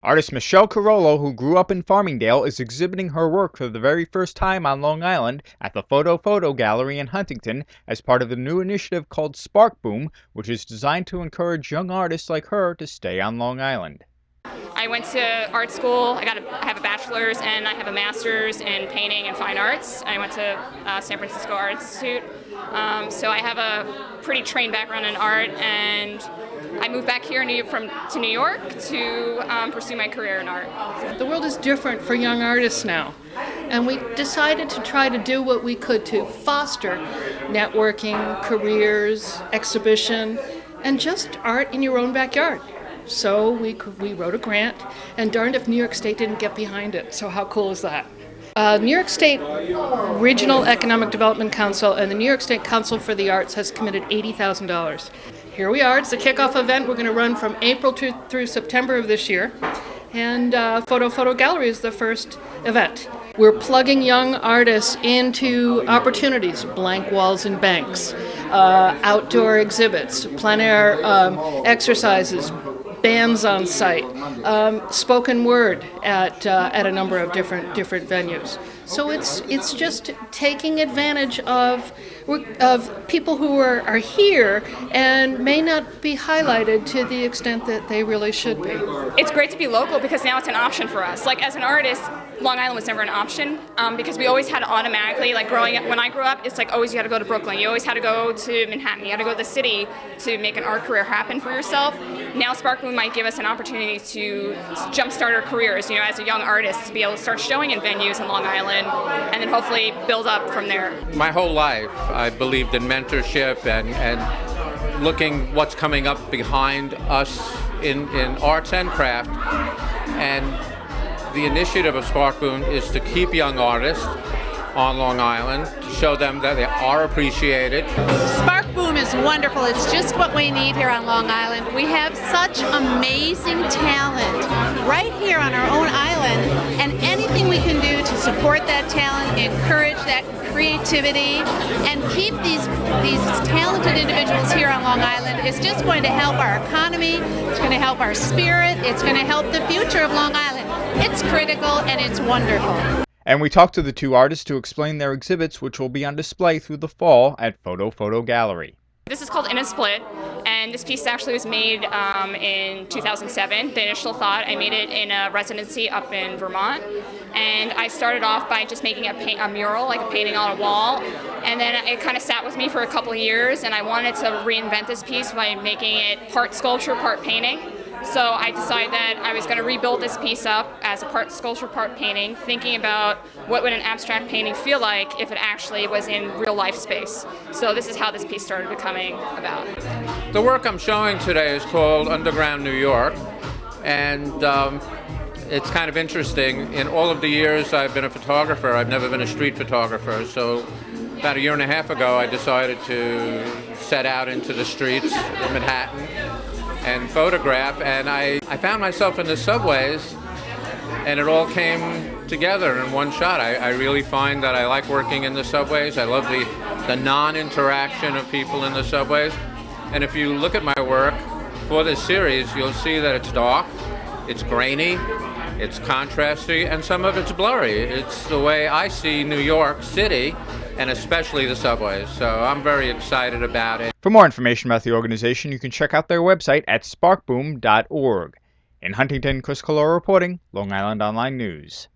Artist Michelle Collora, who grew up in Farmingdale, is exhibiting her work for the very first time on Long Island at the Photo Gallery in Huntington as part of the new initiative called Sparkboom, which is designed to encourage young artists like her to stay on Long Island. I went to art school. I have a bachelor's and I have a master's in painting and fine arts. I went to San Francisco Art Institute, so I have a pretty trained background in art, and I moved back here to New York to pursue my career in art. The world is different for young artists now, and we decided to try to do what we could to foster networking, careers, exhibition, and just art in your own backyard. So we wrote a grant, and darned if New York State didn't get behind it. So how cool is that? New York State Regional Economic Development Council and the New York State Council for the Arts has committed $80,000. Here we are. It's a kickoff event. We're going to run from April through September of this year, and Photo Gallery is the first event. We're plugging young artists into opportunities, blank walls and banks, outdoor exhibits, plein air exercises, bands on site, spoken word at a number of different venues. So it's just taking advantage of people who are here and may not be highlighted to the extent that they really should be. It's great to be local because now it's an option for us. Like, as an artist, Long Island was never an option because we always had to automatically, like growing up, when I grew up, it's like always you had to go to Brooklyn, you always had to go to Manhattan, you had to go to the city to make an art career happen for yourself. Now Sparkboom might give us an opportunity to jumpstart our careers, as a young artist, to be able to start showing in venues in Long Island and then hopefully build up from there. My whole life I believed in mentorship and looking what's coming up behind us in arts and craft, and the initiative of Sparkboom is to keep young artists on Long Island, to show them that they are appreciated. Sparkboom is wonderful. It's just what we need here on Long Island. We have such amazing talent right here on our own island, and anything we can do to support that talent, encourage that creativity, and keep these talented individuals here on Long Island is just going to help our economy, it's going to help our spirit, it's going to help the future of Long Island. It's critical and it's wonderful. And we talked to the two artists to explain their exhibits, which will be on display through the fall at Photo Gallery. This is called In a Split, and this piece actually was made in 2007. The initial thought, I made it in a residency up in Vermont, and I started off by just making a mural, like a painting on a wall, and then it kind of sat with me for a couple of years, and I wanted to reinvent this piece by making it part sculpture, part painting. So I decided that I was going to rebuild this piece up as a part sculpture, part painting, thinking about what would an abstract painting feel like if it actually was in real life space. So this is how this piece started becoming about. The work I'm showing today is called Underground New York, and it's kind of interesting. In all of the years I've been a photographer, I've never been a street photographer. So about a year and a half ago, I decided to set out into the streets of Manhattan and photograph, and I found myself in the subways, and it all came together in one shot. I really find that I like working in the subways. I love the non-interaction of people in the subways. And if you look at my work for this series, you'll see that it's dark, it's grainy, it's contrasty, and some of it's blurry. It's the way I see New York City, and especially the subways. So I'm very excited about it. For more information about the organization, you can check out their website at sparkboom.org. In Huntington, Chris Collora reporting, Long Island Online News.